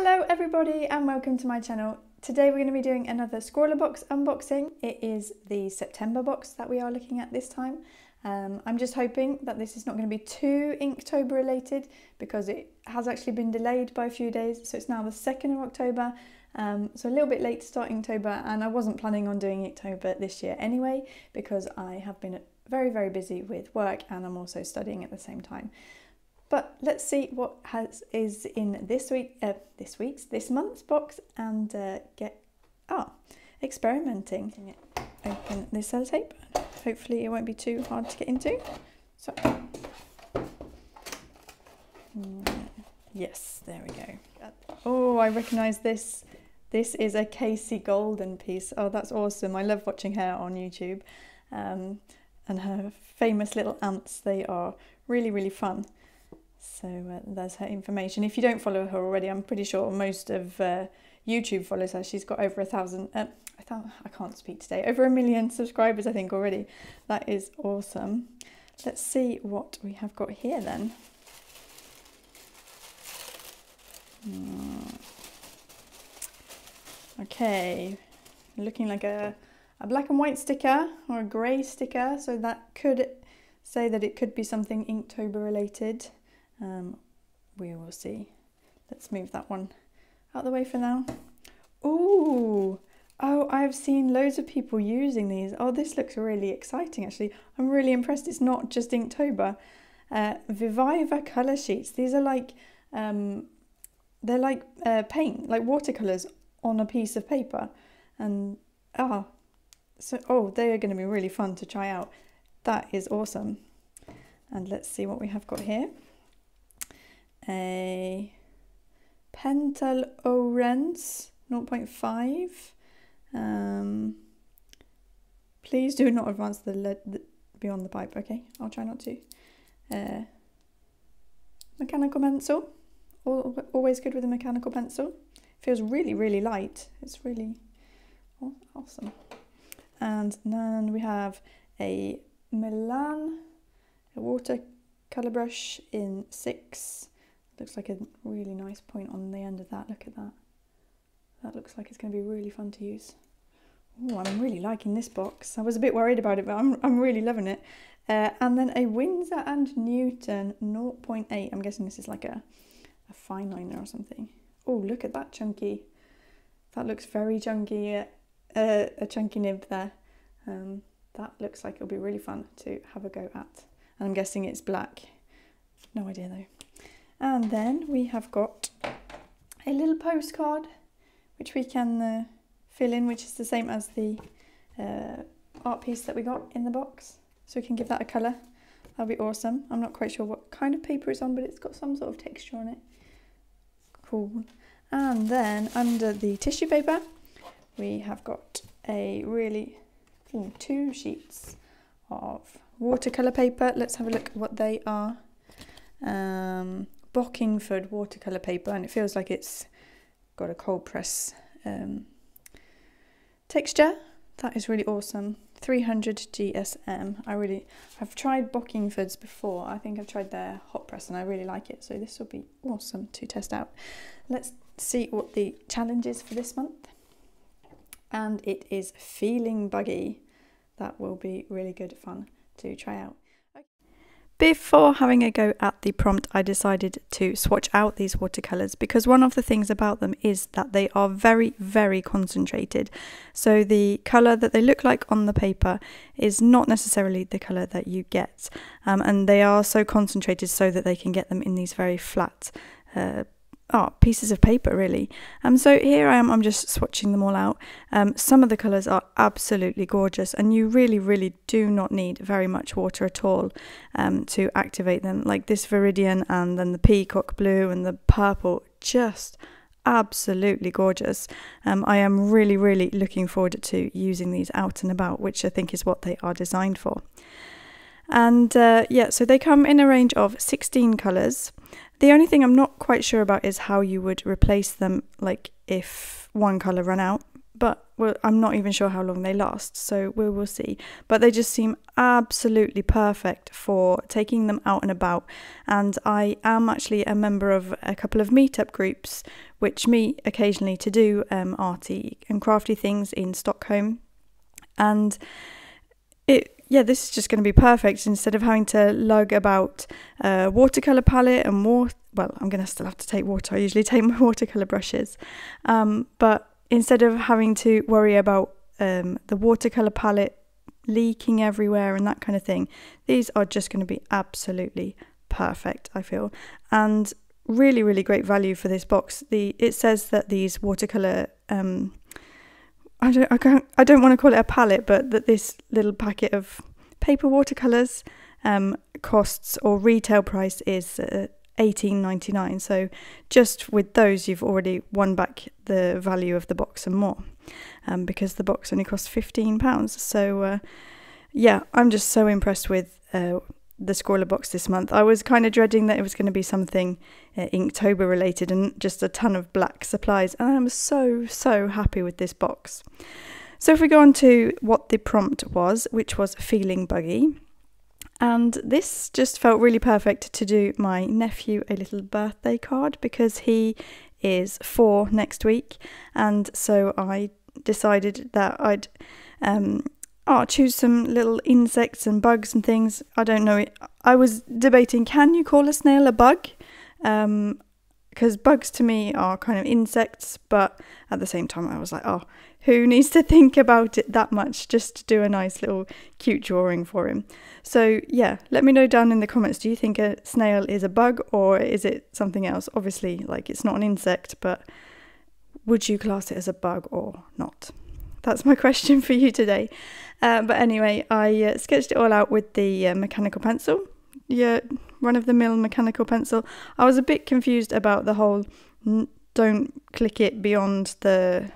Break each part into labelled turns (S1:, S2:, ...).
S1: Hello everybody and welcome to my channel. Today we're going to be doing another Scrawlrbox unboxing. It is the September box that we are looking at this time. I'm just hoping that this is not going to be too Inktober related because it has actually been delayed by a few days. So it's now the 2nd of October, so a little bit late to start Inktober, and I wasn't planning on doing Inktober this year anyway because I have been very busy with work and I'm also studying at the same time. But let's see what is in this month's box and get experimenting. Open this sellotape. Hopefully it won't be too hard to get into. So, yes, there we go. Oh, I recognise this. This is a Casey Golden piece. Oh, that's awesome. I love watching her on YouTube. And her famous little ants. They are really fun. So there's her information. If you don't follow her already, I'm pretty sure most of YouTube follows her. She's got over 1,000, I can't speak today, over 1 million subscribers I think already. That is awesome. Let's see what we have got here then. Okay, looking like a black and white sticker or a grey sticker, so that could say that it could be something Inktober related. We will see. Let's move that one out of the way for now. Ooh! Oh, I've seen loads of people using these. Oh, this looks really exciting actually. I'm really impressed it's not just Inktober. Viviva colour sheets. These are like, they're like paint, like watercolours on a piece of paper. And, they are going to be really fun to try out. That is awesome. And let's see what we have got here. A Pentel Orange 0.5. Please do not advance the lead beyond the pipe. Okay, I'll try not to. Mechanical pencil. Always good with a mechanical pencil. Feels really light. It's really awesome. And then we have a Milan, a watercolor brush in 6. Looks like a really nice point on the end of that. Look at that. That looks like it's going to be really fun to use. Oh, I'm really liking this box. I was a bit worried about it, but I'm really loving it. And then a Winsor & Newton 0.8. I'm guessing this is like a fine liner or something. Oh, look at that chunky. That looks very chunky. A chunky nib there. That looks like it'll be really fun to have a go at. And I'm guessing it's black. No idea though. And then we have got a little postcard which we can fill in, which is the same as the art piece that we got in the box. So we can give that a colour. That'll be awesome. I'm not quite sure what kind of paper it's on, but it's got some sort of texture on it. Cool. And then under the tissue paper, we have got a really 2 sheets of watercolour paper. Let's have a look at what they are. Bockingford watercolour paper, and it feels like it's got a cold press texture. That is really awesome. 300 GSM. I've tried Bockingford's before. I think I've tried their hot press and I really like it, so this will be awesome to test out. Let's see what the challenge is for this month. And it is Feeling Buggy. That will be really good fun to try out. Before having a go at the prompt, I decided to swatch out these watercolours because one of the things about them is that they are very concentrated. So the colour that they look like on the paper is not necessarily the colour that you get. And they are so concentrated so that they can get them in these very flat pieces of paper really. So here I am, I'm just swatching them all out. Some of the colours are absolutely gorgeous and you really do not need very much water at all to activate them, like this Viridian and then the peacock blue and the purple, just absolutely gorgeous. I am really looking forward to using these out and about, which I think is what they are designed for. And yeah, so they come in a range of 16 colours. The only thing I'm not quite sure about is how you would replace them, like if one colour ran out, but well, I'm not even sure how long they last, so we will see. But they just seem absolutely perfect for taking them out and about. And I am actually a member of a couple of meetup groups which meet occasionally to do arty and crafty things in Stockholm. And this is just going to be perfect instead of having to lug about a watercolour palette and I'm going to still have to take water. I usually take my watercolour brushes. But instead of having to worry about the watercolour palette leaking everywhere and that kind of thing, these are just going to be absolutely perfect, I feel. And really, really great value for this box. It says that these watercolour, I don't want to call it a palette, but that this little packet of paper watercolours costs, or retail price is $18.99. So just with those, you've already won back the value of the box and more, because the box only costs £15. So I'm just so impressed with the Scrawlrbox this month. I was kind of dreading that it was going to be something Inktober related and just a ton of black supplies, and I'm so happy with this box. So if we go on to what the prompt was, which was feeling buggy, and this just felt really perfect to do my nephew a little birthday card, because he is 4 next week, and so I decided that I'd choose some little insects and bugs and things. I don't know. I was debating, can you call a snail a bug? Because bugs to me are kind of insects, but at the same time I was like, oh, who needs to think about it that much just to do a nice little cute drawing for him? So yeah, let me know down in the comments, do you think a snail is a bug or is it something else? Obviously, like, it's not an insect, but would you class it as a bug or not? That's my question for you today. But anyway, I sketched it all out with the mechanical pencil. Yeah, run-of-the-mill mechanical pencil. I was a bit confused about the whole don't click it beyond the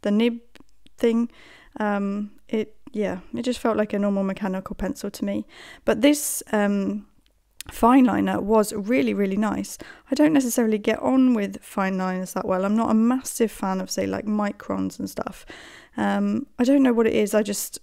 S1: nib thing. It just felt like a normal mechanical pencil to me. But this fine liner was really, really nice. I don't necessarily get on with fine liners that well. I'm not a massive fan of, say, like microns and stuff. I don't know what it is. I just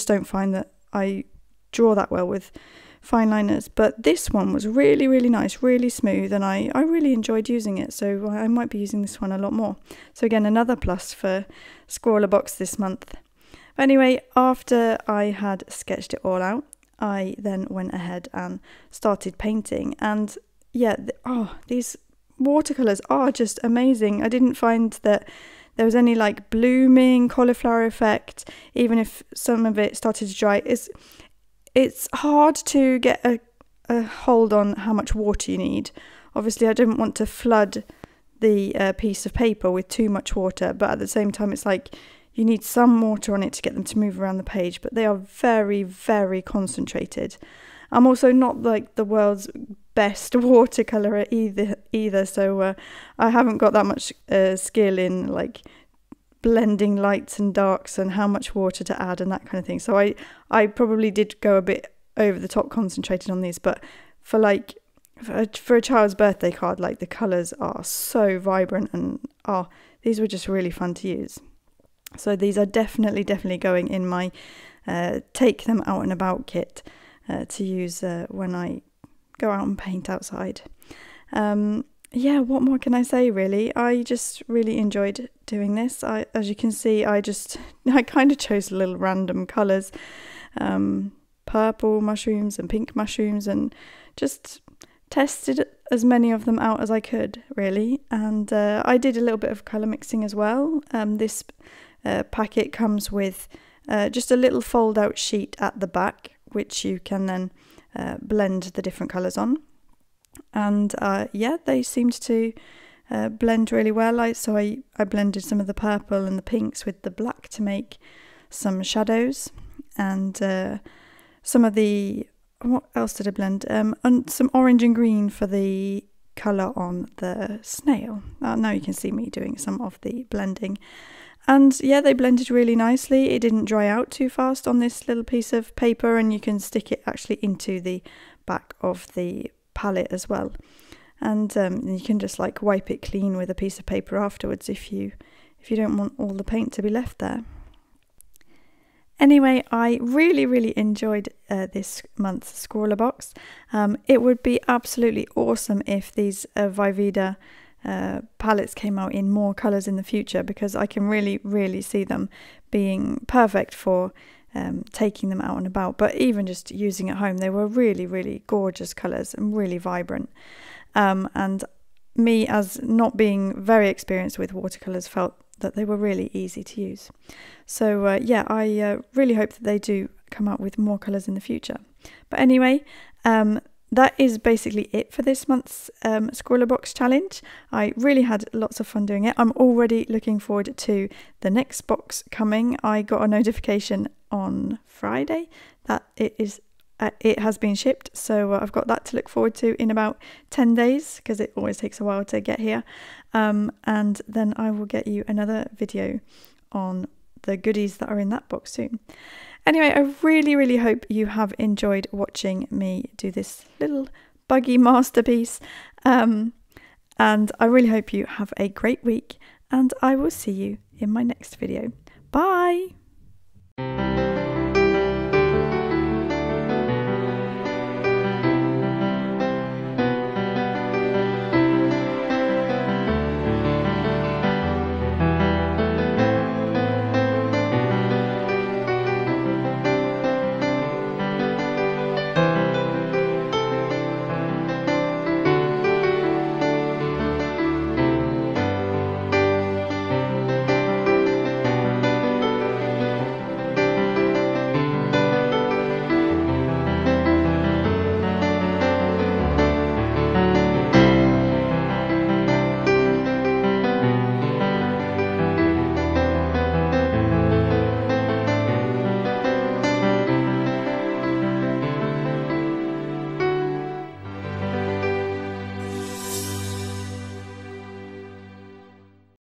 S1: don't find that I draw that well with fine liners. But this one was really, really nice, really smooth, and I really enjoyed using it. So I might be using this one a lot more. So again, another plus for Scrawlrbox this month. But anyway, after I had sketched it all out, I then went ahead and started painting. And yeah, these watercolours are just amazing. I didn't find that there was any like blooming cauliflower effect, even if some of it started to dry. It's hard to get a hold on how much water you need. Obviously, I didn't want to flood the piece of paper with too much water, but at the same time, it's like you need some water on it to get them to move around the page, but they are very, very concentrated. I'm also not like the world's best watercolorer either, so I haven't got that much skill in like blending lights and darks and how much water to add and that kind of thing. So I probably did go a bit over the top concentrated on these, but for a child's birthday card, like, the colours are so vibrant, and these were just really fun to use. So these are definitely going in my take them out and about kit to use when I go out and paint outside. What more can I say, really? I just really enjoyed doing this. As you can see, I kind of chose little random colours, purple mushrooms and pink mushrooms, and just tested as many of them out as I could, really. And I did a little bit of colour mixing as well. This packet comes with just a little fold out sheet at the back, which you can then blend the different colours on. And they seemed to blend really well. So I blended some of the purple and the pinks with the black to make some shadows, and some of the, what else did I blend? And some orange and green for the colour on the snail. Now you can see me doing some of the blending. And yeah, they blended really nicely. It didn't dry out too fast on this little piece of paper, and you can stick it actually into the back of the palette as well. And you can just like wipe it clean with a piece of paper afterwards if you if you don't want all the paint to be left there. Anyway, I really enjoyed this month's Scrawlrbox. It would be absolutely awesome if these Vivida palettes came out in more colours in the future, because I can really see them being perfect for taking them out and about, but even just using at home. They were really gorgeous colours and really vibrant. And me, as not being very experienced with watercolours, felt that they were really easy to use. So yeah, I really hope that they do come out with more colours in the future. But anyway, that is basically it for this month's Scrawlrbox challenge. I really had lots of fun doing it. I'm already looking forward to the next box coming. I got a notification on Friday that it has been shipped, so I've got that to look forward to in about 10 days, because it always takes a while to get here. And then I will get you another video on the goodies that are in that box soon. Anyway, I really hope you have enjoyed watching me do this little buggy masterpiece. And I really hope you have a great week, and I will see you in my next video. Bye!